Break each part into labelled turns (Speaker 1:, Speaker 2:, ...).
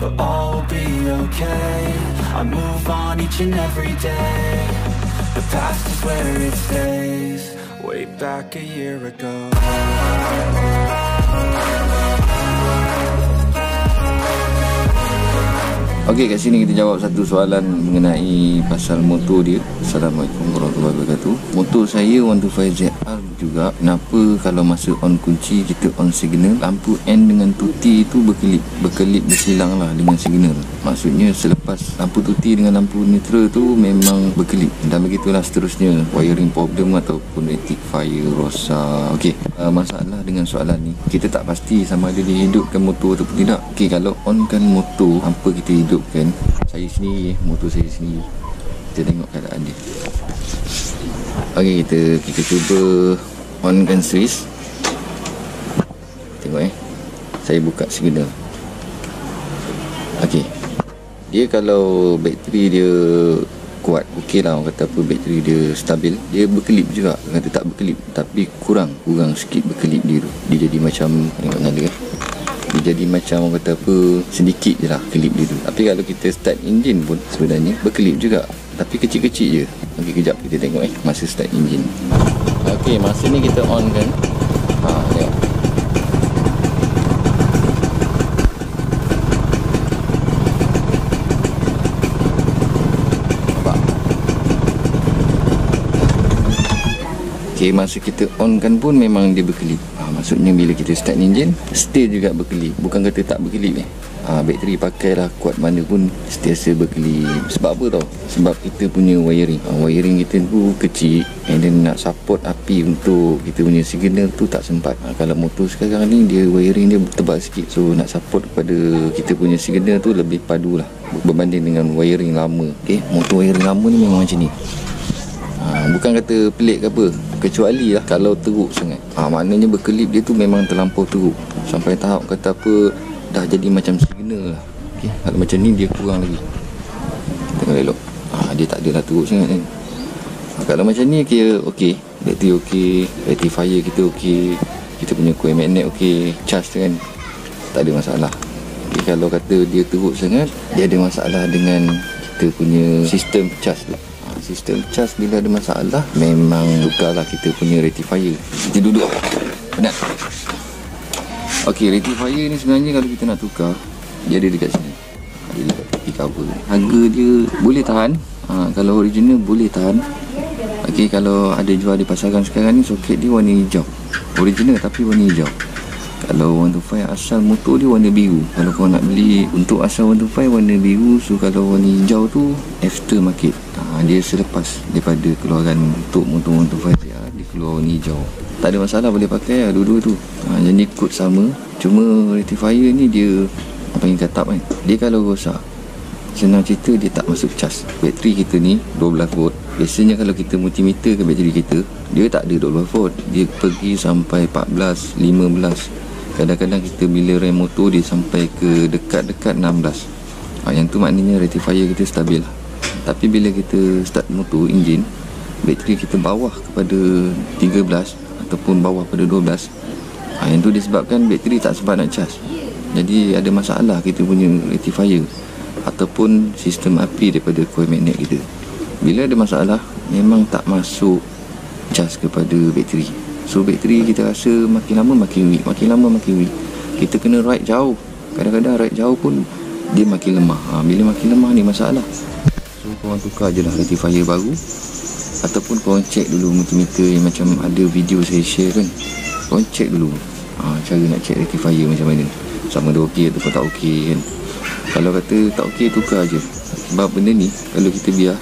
Speaker 1: but all will be okay. I move on each and every day. The past is where it stays. Way back a year ago.
Speaker 2: Okey, kat sini kita jawab satu soalan mengenai pasal motor dia. Assalamualaikum warahmatullahi wabarakatuh. Motor saya 125ZR juga. Kenapa kalau masa on kunci kita on signal, lampu N dengan tuti itu berkelip bersilang lah dengan signal. Maksudnya selepas lampu tuti dengan lampu neutral tu memang berkelip. Dan begitulah seterusnya, wiring problem ataupun rectifier rosak. Okey, masalah dengan soalan ni, kita tak pasti sama ada dia hidupkan motor ataupun tidak. Okey, kalau on kan motor, apa kita hidupkan? Saya sendiri, motor saya sendiri. Kita tengok keadaan dia. Okey, kita cuba onkan switch. Tengok saya buka signal. Okey, dia kalau bateri dia kuat, okey lah, orang kata apa, bateri dia stabil, dia berkelip juga. Kata tak berkelip, tapi kurang sikit berkelip dia tu. Dia jadi macam, tengok nyala dia jadi macam orang kata apa, sedikit je lah kelip dia tu. Tapi kalau kita start enjin pun sebenarnya berkelip juga, tapi kecil-kecil je. Okey, kejap kita tengok masa start enjin. Okey, masa ni kita on kan. Tengok. Okey, masa kita on kan pun memang dia berkelip. Maksudnya bila kita start enjin, still juga berkelip. Bukan kata tak berkelip bateri pakailah kuat mana pun sentiasa berkelip. Sebab apa tau? Sebab kita punya wiring kita tu kecil, and then nak support api untuk kita punya signal tu tak sempat. Kalau motor sekarang ni dia wiring dia tebal sikit, so nak support kepada kita punya signal tu lebih padu lah berbanding dengan wiring lama. Okey, motor wiring lama ni memang macam ni. Bukan kata pelik ke apa, kecuali lah kalau teruk sangat. Maknanya berkelip dia tu memang terlampau teruk, sampai tahap kata apa, dah jadi macam signal lah. Okay. Kalau macam ni dia kurang lagi. Tengok elok. Dia tak adalah teruk sangat kan. Kalau macam ni kira okey, bateri okey, rectifier kita okey, kita punya coil magnet okey, charge kan, tak ada masalah. Okay, kalau kata dia teruk sangat, dia ada masalah dengan kita punya sistem charge tu. Sistem charge bila ada masalah, memang tukarlah kita punya rectifier. Kita duduk penat. Okey, rectifier ni sebenarnya kalau kita nak tukar, dia ada dekat sini. Dia dekat tepi cover. Harga dia boleh tahan. Kalau original boleh tahan. Okey, kalau ada jual di pasaran sekarang ni, soket dia warna hijau. Original tapi warna hijau. Kalau 125 asal motor dia warna biru. Kalau kau nak beli untuk asal 125 warna biru, so kalau warna hijau tu after market. Dia selepas daripada keluaran untuk motor 125 dia keluar warna hijau. Tak ada masalah, boleh pakai lah dua-dua tu. Jadi kod sama. Cuma rectifier ni dia panggil katap kan. Dia kalau rosak, senang cerita dia tak masuk cas. Bateri kita ni 12 volt. Biasanya kalau kita multimeter ke bateri kita, dia tak ada 12 volt. Dia pergi sampai 14, 15. Kadang-kadang kita bila rem motor dia sampai ke dekat-dekat 16. Yang tu maknanya rectifier kita stabil lah. Tapi bila kita start motor, enjin, bateri kita bawah kepada 13 ataupun bawah pada 12, yang tu disebabkan bateri tak sempat nak charge. Jadi ada masalah kita punya rectifier ataupun sistem api daripada coil magnet kita. Bila ada masalah, memang tak masuk charge kepada bateri. So bateri kita rasa makin lama makin weak, makin lama makin weak. Kita kena ride jauh, kadang-kadang ride jauh pun dia makin lemah. Bila makin lemah ni masalah. So korang tukar je lah rectifier baru, ataupun korang check dulu multimeter yang macam ada video saya share kan. Korang check dulu cara nak check rectifier macam mana, sama dia okey ataupun tak okey kan. Kalau kata tak okey, tukar je. Sebab benda ni kalau kita biar,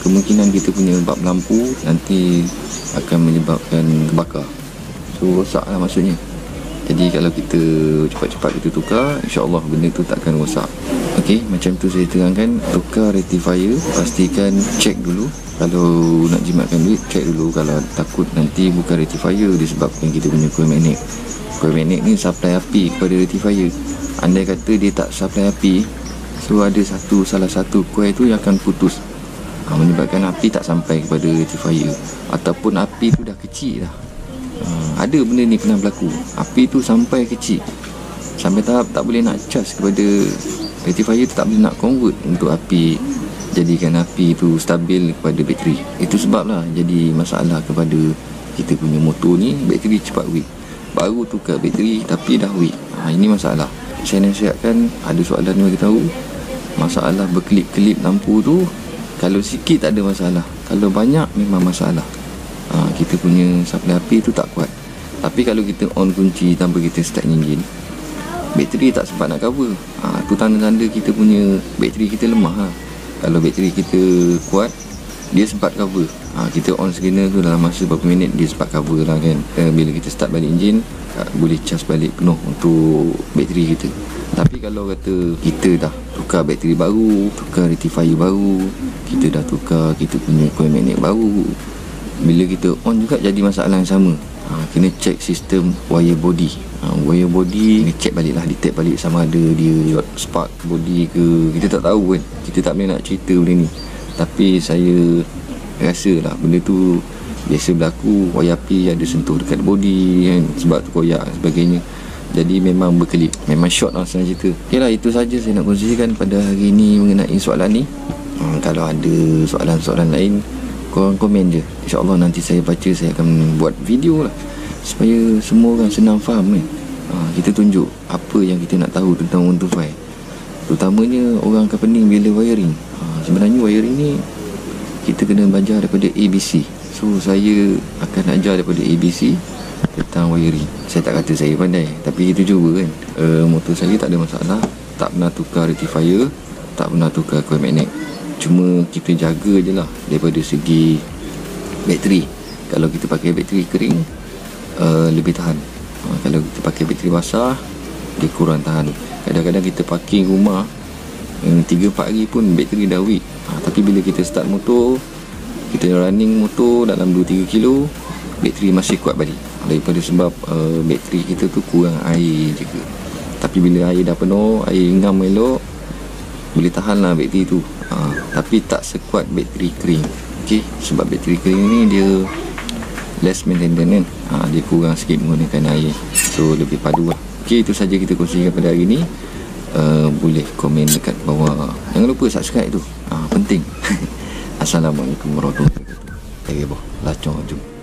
Speaker 2: kemungkinan kita punya bab lampu nanti akan menyebabkan kebakar. So rosak lah maksudnya. Jadi kalau kita cepat-cepat kita tukar, insya-Allah benda tu tak akan rosak. Okey, macam tu saya terangkan. Tukar rectifier, pastikan check dulu. Kalau nak jimatkan duit, check dulu. Kalau takut nanti bukan rectifier disebabkan kita punya coil magnet. Coil magnet ni supply api kepada rectifier. Andai kata dia tak supply api, so ada salah satu coil tu yang akan putus, menyebabkan api tak sampai kepada rectifier, ataupun api tu dah kecil dah. Ada benda ni pernah berlaku. Api tu sampai kecil, sampai tahap tak boleh nak charge kepada rectifier tu tak boleh nak convert untuk api, jadikan api tu stabil kepada bateri. Itu sebablah jadi masalah kepada kita punya motor ni, bateri cepat weak. Baru tukar bateri tapi dah weak. Ini masalah. Saya nasihatkan, ada soalan yang bagi tahu, masalah berkelip-kelip lampu tu kalau sikit tak ada masalah, kalau banyak memang masalah. Kita punya supply api tu tak kuat. Tapi kalau kita on kunci tanpa kita start enjin, bateri tak sempat nak cover. Tu tanda-tanda kita punya bateri kita lemah. Kalau bateri kita kuat, dia sempat cover. Kita on signal tu dalam masa berapa minit dia sempat cover lah kan. Bila kita start balik enjin, boleh charge balik penuh untuk bateri kita. Tapi kalau kata kita dah tukar bateri baru, tukar rectifier baru, kita dah tukar kita punya coil magnet baru, bila kita on juga jadi masalah yang sama. Kena check sistem wire body. Wire body kena check balik lah, detect balik sama ada dia spark body ke. Kita tak tahu kan, kita tak boleh nak cerita benda ni. Tapi saya rasa lah benda tu biasa berlaku. Wire api ada sentuh dekat body kan, sebab tu koyak dan sebagainya. Jadi memang berkelip, memang short lah senang cerita. Ok lah, itu saja saya nak kongsikan pada hari ni mengenai soalan ni. Kalau ada soalan-soalan lain, korang komen je. InsyaAllah nanti saya baca, saya akan buat video lah, supaya semua orang senang faham kan. Kita tunjuk apa yang kita nak tahu tentang 125. Terutamanya orang akan pening bila wiring. Sebenarnya wiring ni kita kena belajar daripada ABC. So saya akan ajar daripada ABC tentang wiring. Saya tak kata saya pandai, tapi kita cuba kan. Motor saya tak ada masalah, tak pernah tukar rectifier, tak pernah tukar coil magnet. Cuma kita jaga je lah daripada segi bateri. Kalau kita pakai bateri kering, lebih tahan. Kalau kita pakai bateri basah, dia kurang tahan. Kadang-kadang kita parking rumah 3-4 hari pun bateri dah weak. Tapi bila kita start motor, kita running motor dalam 2-3 kilo, bateri masih kuat balik. Daripada sebab bateri kita tu kurang air je ke. Tapi bila air dah penuh, air ngam elok, boleh tahan lah bateri tu. Tapi tak sekuat bateri kering. Okay, sebab bateri kering ni dia less maintenance kan. Dia kurang sikit menggunakan air, so lebih padu lah. Okay, itu saja kita kongsikan pada hari ni. Boleh komen dekat bawah. Jangan lupa subscribe tu, penting. Assalamualaikum warahmatullahi wabarakatuh. Lacong jom.